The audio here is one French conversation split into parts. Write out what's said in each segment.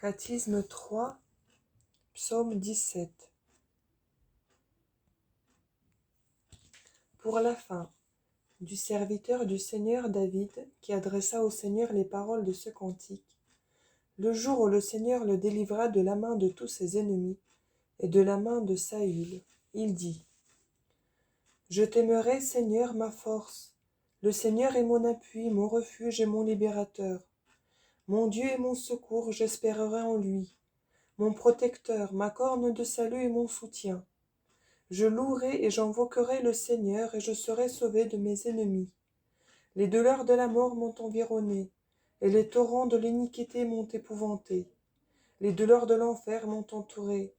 Cathisme 3, Psaume 17. Pour la fin, du serviteur du Seigneur David, qui adressa au Seigneur les paroles de ce cantique. Le jour où le Seigneur le délivra de la main de tous ses ennemis et de la main de Saül, il dit : Je t'aimerai, Seigneur, ma force. Le Seigneur est mon appui, mon refuge et mon libérateur. Mon Dieu est mon secours, j'espérerai en lui. Mon protecteur, ma corne de salut et mon soutien. Je louerai et j'invoquerai le Seigneur, et je serai sauvé de mes ennemis. Les douleurs de la mort m'ont environné, et les torrents de l'iniquité m'ont épouvanté. Les douleurs de l'enfer m'ont entouré,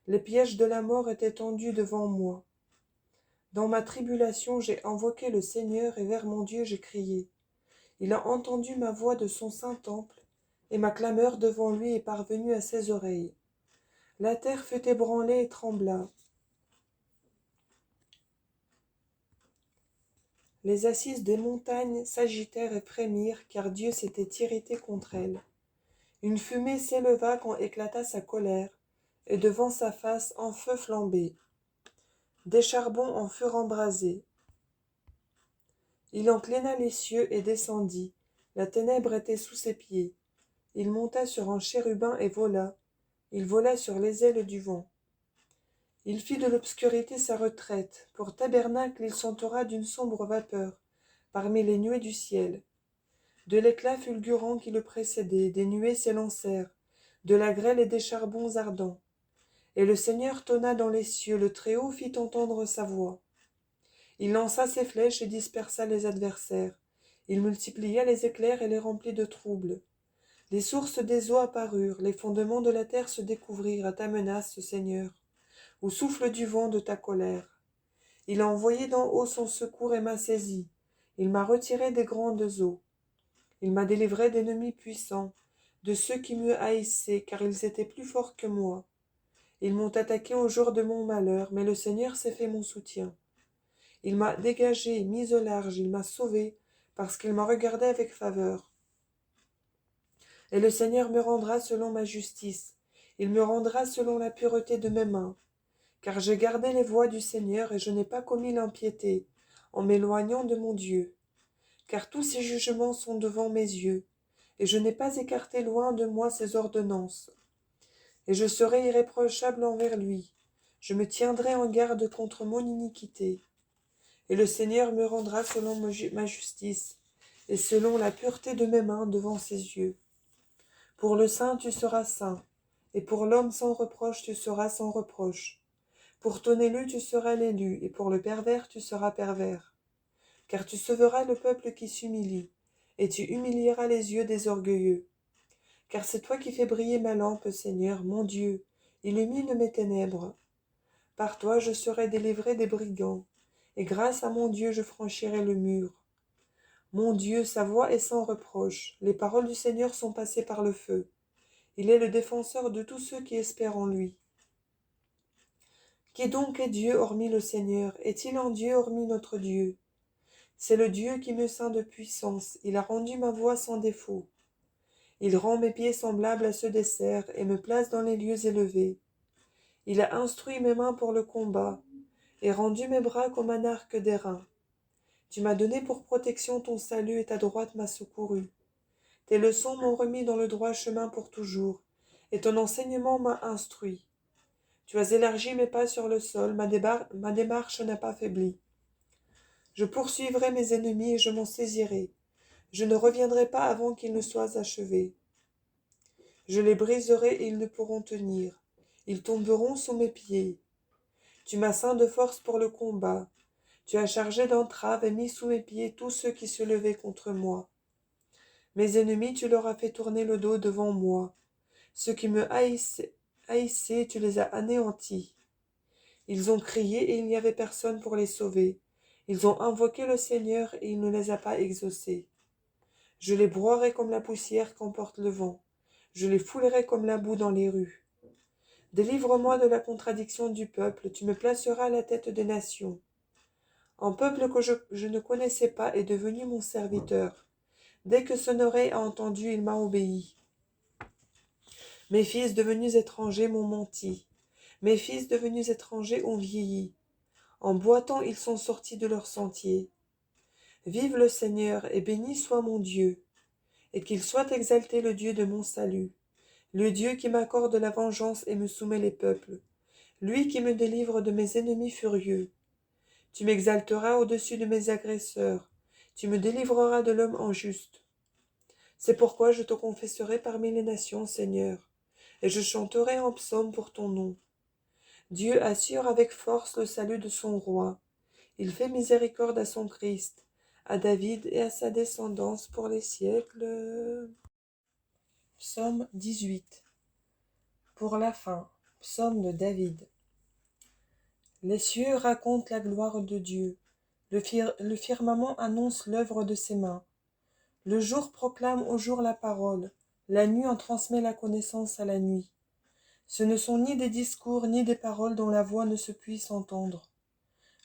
les pièges de la mort étaient tendus devant moi. Dans ma tribulation j'ai invoqué le Seigneur, et vers mon Dieu j'ai crié. Il a entendu ma voix de son saint temple, et ma clameur devant lui est parvenue à ses oreilles. La terre fut ébranlée et trembla. Les assises des montagnes s'agitèrent et frémirent, car Dieu s'était irrité contre elles. Une fumée s'éleva quand éclata sa colère, et devant sa face un feu flambait. Des charbons en furent embrasés. Il inclina les cieux et descendit. La ténèbre était sous ses pieds. Il monta sur un chérubin et vola. Il vola sur les ailes du vent. Il fit de l'obscurité sa retraite. Pour tabernacle, il s'entoura d'une sombre vapeur, parmi les nuées du ciel. De l'éclat fulgurant qui le précédait, des nuées s'élancèrent, de la grêle et des charbons ardents. Et le Seigneur tonna dans les cieux, le Très-Haut fit entendre sa voix. Il lança ses flèches et dispersa les adversaires. Il multiplia les éclairs et les remplit de troubles. Les sources des eaux apparurent, les fondements de la terre se découvrirent à ta menace, Seigneur, au souffle du vent de ta colère. Il a envoyé d'en haut son secours et m'a saisi. Il m'a retiré des grandes eaux. Il m'a délivré d'ennemis puissants, de ceux qui me haïssaient, car ils étaient plus forts que moi. Ils m'ont attaqué au jour de mon malheur, mais le Seigneur s'est fait mon soutien. Il m'a dégagé, mis au large, il m'a sauvé, parce qu'il m'a regardé avec faveur. Et le Seigneur me rendra selon ma justice, il me rendra selon la pureté de mes mains. Car j'ai gardé les voies du Seigneur, et je n'ai pas commis l'impiété, en m'éloignant de mon Dieu. Car tous ses jugements sont devant mes yeux, et je n'ai pas écarté loin de moi ses ordonnances. Et je serai irréprochable envers lui, je me tiendrai en garde contre mon iniquité. Et le Seigneur me rendra selon ma justice, et selon la pureté de mes mains devant ses yeux. Pour le saint tu seras saint, et pour l'homme sans reproche tu seras sans reproche. Pour ton élu tu seras l'élu, et pour le pervers tu seras pervers. Car tu sauveras le peuple qui s'humilie, et tu humilieras les yeux des orgueilleux. Car c'est toi qui fais briller ma lampe, Seigneur, mon Dieu, illumine mes ténèbres. Par toi je serai délivré des brigands, et grâce à mon Dieu je franchirai le mur. Mon Dieu, sa voix est sans reproche, les paroles du Seigneur sont passées par le feu. Il est le défenseur de tous ceux qui espèrent en lui. Qui donc est Dieu hormis le Seigneur? Est-il un Dieu hormis notre Dieu? C'est le Dieu qui me ceint de puissance, il a rendu ma voix sans défaut. Il rend mes pieds semblables à ceux des cerfs et me place dans les lieux élevés. Il a instruit mes mains pour le combat et rendu mes bras comme un arc d'airain. Tu m'as donné pour protection ton salut et ta droite m'a secouru. Tes leçons m'ont remis dans le droit chemin pour toujours, et ton enseignement m'a instruit. Tu as élargi mes pas sur le sol, ma démarche n'a pas faibli. Je poursuivrai mes ennemis et je m'en saisirai. Je ne reviendrai pas avant qu'ils ne soient achevés. Je les briserai et ils ne pourront tenir. Ils tomberont sous mes pieds. Tu m'as ceint de force pour le combat. Tu as chargé d'entraves et mis sous mes pieds tous ceux qui se levaient contre moi. Mes ennemis, tu leur as fait tourner le dos devant moi. Ceux qui me haïssaient, tu les as anéantis. Ils ont crié et il n'y avait personne pour les sauver. Ils ont invoqué le Seigneur et il ne les a pas exaucés. Je les broierai comme la poussière qu'emporte le vent. Je les foulerai comme la boue dans les rues. Délivre-moi de la contradiction du peuple, tu me placeras à la tête des nations. Un peuple que je ne connaissais pas est devenu mon serviteur. Dès que son oreille a entendu, il m'a obéi. Mes fils devenus étrangers m'ont menti. Mes fils devenus étrangers ont vieilli. En boitant, ils sont sortis de leur sentier. Vive le Seigneur, et béni soit mon Dieu, et qu'il soit exalté le Dieu de mon salut, le Dieu qui m'accorde la vengeance et me soumet les peuples, lui qui me délivre de mes ennemis furieux. Tu m'exalteras au-dessus de mes agresseurs, tu me délivreras de l'homme injuste. C'est pourquoi je te confesserai parmi les nations, Seigneur, et je chanterai en psaume pour ton nom. Dieu assure avec force le salut de son roi. Il fait miséricorde à son Christ, à David et à sa descendance pour les siècles. Psaume 18. Pour la fin, psaume de David. Les cieux racontent la gloire de Dieu, le firmament annonce l'œuvre de ses mains. Le jour proclame au jour la parole, la nuit en transmet la connaissance à la nuit. Ce ne sont ni des discours ni des paroles dont la voix ne se puisse entendre.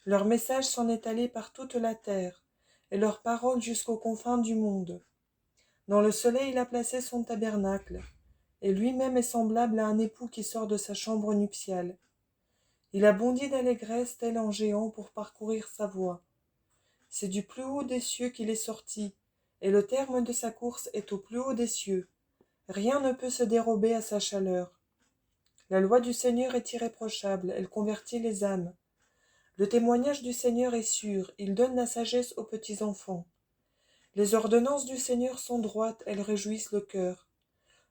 Leur message s'en est allé par toute la terre, et leurs paroles jusqu'aux confins du monde. Dans le soleil il a placé son tabernacle, et lui-même est semblable à un époux qui sort de sa chambre nuptiale. Il a bondi d'allégresse tel un géant pour parcourir sa voie. C'est du plus haut des cieux qu'il est sorti, et le terme de sa course est au plus haut des cieux. Rien ne peut se dérober à sa chaleur. La loi du Seigneur est irréprochable, elle convertit les âmes. Le témoignage du Seigneur est sûr, il donne la sagesse aux petits enfants. Les ordonnances du Seigneur sont droites, elles réjouissent le cœur.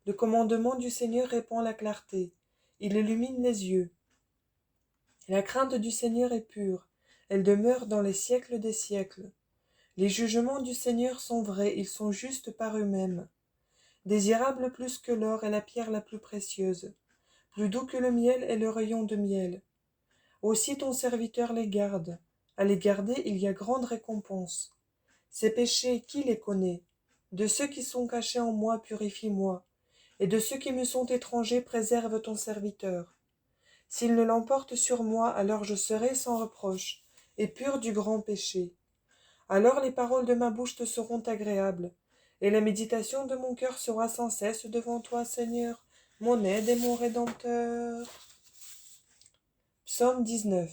Le commandement du Seigneur répand la clarté, il illumine les yeux. La crainte du Seigneur est pure, elle demeure dans les siècles des siècles. Les jugements du Seigneur sont vrais, ils sont justes par eux-mêmes. Désirable plus que l'or est la pierre la plus précieuse. Plus doux que le miel est le rayon de miel. Aussi ton serviteur les garde. À les garder, il y a grande récompense. Ces péchés, qui les connaît? De ceux qui sont cachés en moi, purifie-moi. Et de ceux qui me sont étrangers, préserve ton serviteur. S'il ne l'emporte sur moi, alors je serai sans reproche, et pur du grand péché. Alors les paroles de ma bouche te seront agréables, et la méditation de mon cœur sera sans cesse devant toi, Seigneur, mon aide et mon Rédempteur. Psaume 19.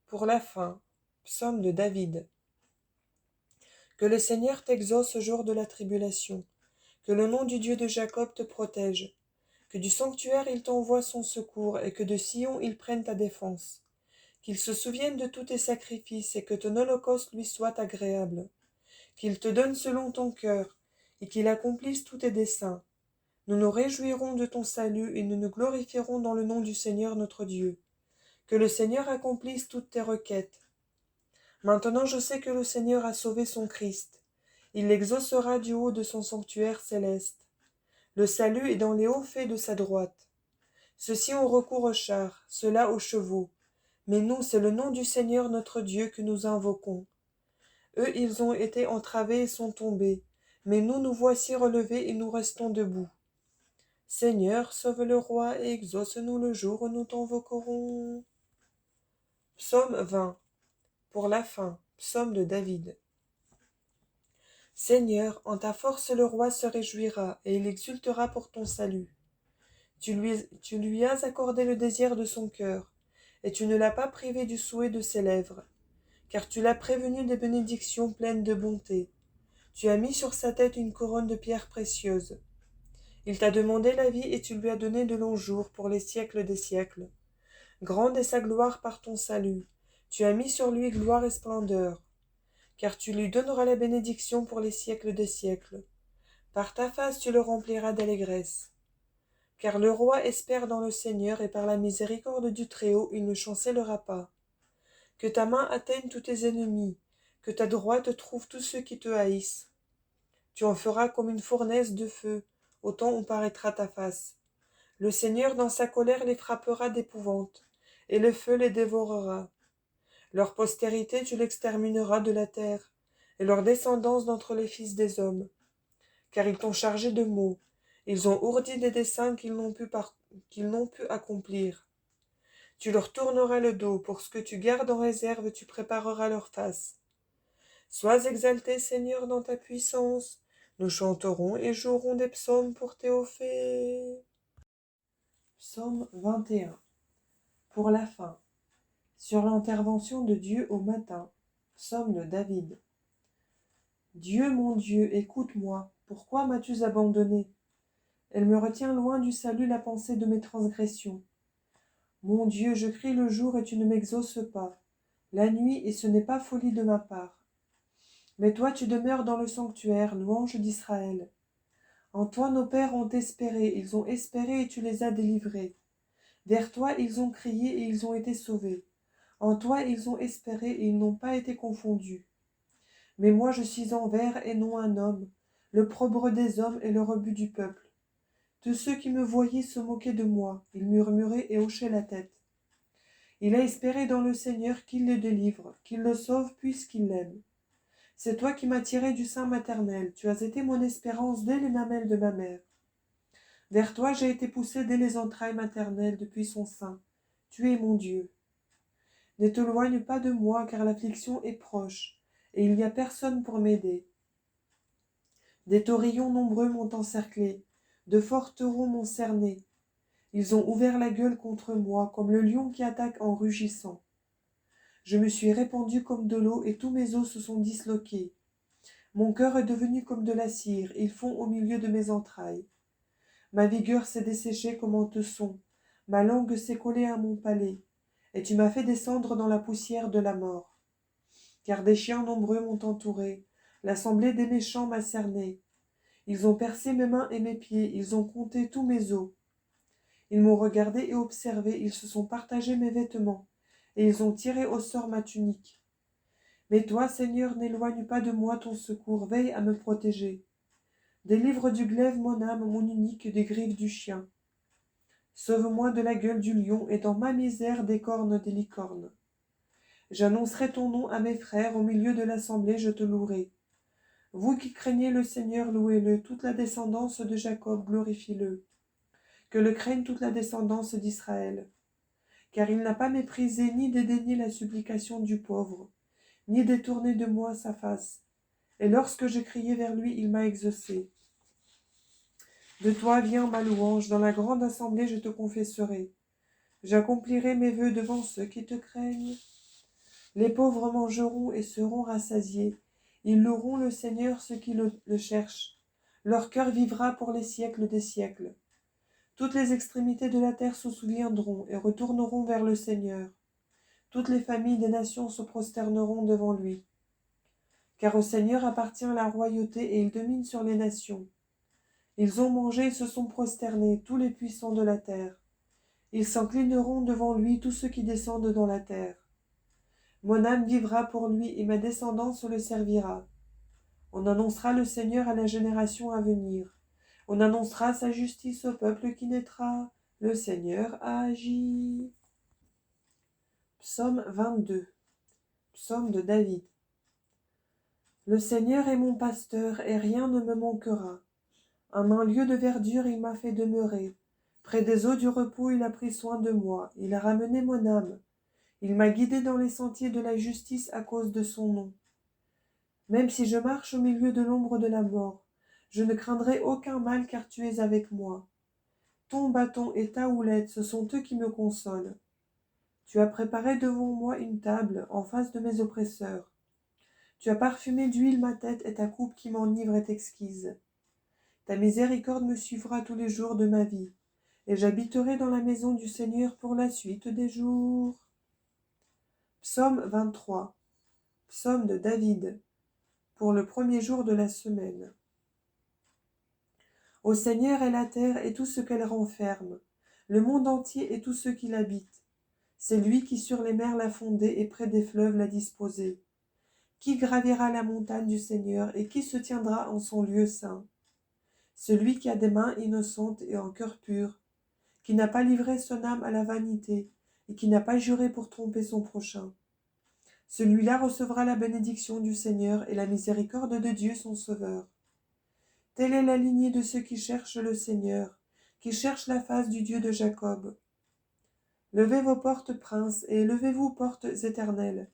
Pour la fin, psaume de David. Que le Seigneur t'exauce au jour de la tribulation, que le nom du Dieu de Jacob te protège, que du sanctuaire il t'envoie son secours, et que de Sion il prenne ta défense. Qu'il se souvienne de tous tes sacrifices, et que ton holocauste lui soit agréable. Qu'il te donne selon ton cœur, et qu'il accomplisse tous tes desseins. Nous nous réjouirons de ton salut, et nous nous glorifierons dans le nom du Seigneur notre Dieu. Que le Seigneur accomplisse toutes tes requêtes. Maintenant je sais que le Seigneur a sauvé son Christ. Il l'exaucera du haut de son sanctuaire céleste. Le salut est dans les hauts faits de sa droite. Ceux-ci ont recours aux chars, ceux-là aux chevaux. Mais nous, c'est le nom du Seigneur notre Dieu que nous invoquons. Eux, ils ont été entravés et sont tombés. Mais nous, nous voici relevés et nous restons debout. Seigneur, sauve le roi et exauce-nous le jour où nous t'invoquerons. Psaume 20. Pour la fin, psaume de David. Seigneur, en ta force le roi se réjouira, et il exultera pour ton salut. Tu lui as accordé le désir de son cœur, et tu ne l'as pas privé du souhait de ses lèvres, car tu l'as prévenu des bénédictions pleines de bonté. Tu as mis sur sa tête une couronne de pierres précieuses. Il t'a demandé la vie, et tu lui as donné de longs jours pour les siècles des siècles. Grande est sa gloire par ton salut. Tu as mis sur lui gloire et splendeur. Car tu lui donneras la bénédiction pour les siècles des siècles. Par ta face tu le rempliras d'allégresse. Car le roi espère dans le Seigneur, et par la miséricorde du Très-Haut il ne chancellera pas. Que ta main atteigne tous tes ennemis, que ta droite trouve tous ceux qui te haïssent. Tu en feras comme une fournaise de feu, au temps où paraîtra ta face. Le Seigneur dans sa colère les frappera d'épouvante, et le feu les dévorera. Leur postérité tu l'extermineras de la terre, et leur descendance d'entre les fils des hommes. Car ils t'ont chargé de maux, ils ont ourdi des desseins qu'ils n'ont pu accomplir. Tu leur tourneras le dos, pour ce que tu gardes en réserve tu prépareras leur face. Sois exalté, Seigneur, dans ta puissance, nous chanterons et jouerons des psaumes pour Théophée. Psaume 21. Pour la fin. Sur l'intervention de Dieu au matin. Psaume de David. Dieu, mon Dieu, écoute-moi. Pourquoi m'as-tu abandonné? Elle me retient loin du salut la pensée de mes transgressions. Mon Dieu, je crie le jour et tu ne m'exauces pas. La nuit, et ce n'est pas folie de ma part. Mais toi, tu demeures dans le sanctuaire, louange d'Israël. En toi, nos pères ont espéré, ils ont espéré et tu les as délivrés. Vers toi, ils ont crié et ils ont été sauvés. En toi, ils ont espéré et ils n'ont pas été confondus. Mais moi, je suis un ver et non un homme, l'opprobre des hommes et le rebut du peuple. Tous ceux qui me voyaient se moquaient de moi, ils murmuraient et hochaient la tête. Il a espéré dans le Seigneur qu'il le délivre, qu'il le sauve puisqu'il l'aime. C'est toi qui m'as tiré du sein maternel, tu as été mon espérance dès les mamelles de ma mère. Vers toi j'ai été poussé dès les entrailles maternelles depuis son sein. Tu es mon Dieu. Ne t'éloigne pas de moi, car l'affliction est proche, et il n'y a personne pour m'aider. Des taurillons nombreux m'ont encerclé, de forts taureaux m'ont cerné. Ils ont ouvert la gueule contre moi, comme le lion qui attaque en rugissant. Je me suis répandu comme de l'eau, et tous mes os se sont disloqués. Mon cœur est devenu comme de la cire, ils font au milieu de mes entrailles. Ma vigueur s'est desséchée comme un tesson, ma langue s'est collée à mon palais, et tu m'as fait descendre dans la poussière de la mort. Car des chiens nombreux m'ont entouré, l'assemblée des méchants m'a cerné. Ils ont percé mes mains et mes pieds, ils ont compté tous mes os. Ils m'ont regardé et observé, ils se sont partagés mes vêtements, et ils ont tiré au sort ma tunique. Mais toi, Seigneur, n'éloigne pas de moi ton secours, veille à me protéger. Délivre du glaive mon âme, mon unique, des griffes du chien. Sauve-moi de la gueule du lion et dans ma misère des cornes des licornes. J'annoncerai ton nom à mes frères, au milieu de l'assemblée je te louerai. Vous qui craignez le Seigneur, louez-le, toute la descendance de Jacob, glorifie-le. Que le craigne toute la descendance d'Israël. Car il n'a pas méprisé ni dédaigné la supplication du pauvre, ni détourné de moi sa face. Et lorsque je criai vers lui, il m'a exaucé. De toi vient ma louange, dans la grande assemblée je te confesserai. J'accomplirai mes vœux devant ceux qui te craignent. Les pauvres mangeront et seront rassasiés. Ils loueront le Seigneur ceux qui le cherchent. Leur cœur vivra pour les siècles des siècles. Toutes les extrémités de la terre se souviendront et retourneront vers le Seigneur. Toutes les familles des nations se prosterneront devant lui. Car au Seigneur appartient la royauté et il domine sur les nations. Ils ont mangé et se sont prosternés, tous les puissants de la terre. Ils s'inclineront devant lui, tous ceux qui descendent dans la terre. Mon âme vivra pour lui et ma descendance le servira. On annoncera le Seigneur à la génération à venir. On annoncera sa justice au peuple qui naîtra. Le Seigneur a agi. Psaume 22. Psaume de David. Le Seigneur est mon pasteur et rien ne me manquera. En un lieu de verdure il m'a fait demeurer. Près des eaux du repos il a pris soin de moi. Il a ramené mon âme. Il m'a guidé dans les sentiers de la justice à cause de son nom. Même si je marche au milieu de l'ombre de la mort, je ne craindrai aucun mal car tu es avec moi. Ton bâton et ta houlette, ce sont eux qui me consolent. Tu as préparé devant moi une table en face de mes oppresseurs. Tu as parfumé d'huile ma tête et ta coupe qui m'enivre est exquise. Ta miséricorde me suivra tous les jours de ma vie, et j'habiterai dans la maison du Seigneur pour la suite des jours. Psaume 23. Psaume de David. Pour le premier jour de la semaine. Au Seigneur est la terre et tout ce qu'elle renferme, le monde entier et tous ceux qui l'habitent. C'est lui qui sur les mers l'a fondée et près des fleuves l'a disposée. Qui gravira la montagne du Seigneur et qui se tiendra en son lieu saint? Celui qui a des mains innocentes et un cœur pur, qui n'a pas livré son âme à la vanité et qui n'a pas juré pour tromper son prochain. Celui-là recevra la bénédiction du Seigneur et la miséricorde de Dieu son Sauveur. Telle est la lignée de ceux qui cherchent le Seigneur, qui cherchent la face du Dieu de Jacob. Levez vos portes, princes, et élevez-vous, portes éternelles,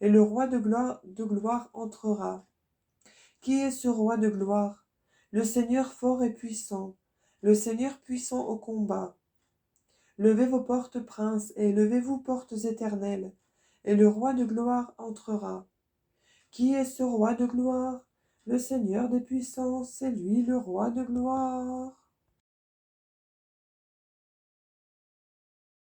et le roi de gloire entrera. Qui est ce roi de gloire? Le Seigneur fort et puissant, le Seigneur puissant au combat. Levez vos portes, princes, et levez-vous, portes éternelles, et le roi de gloire entrera. Qui est ce roi de gloire? Le Seigneur des puissances, c'est lui le roi de gloire.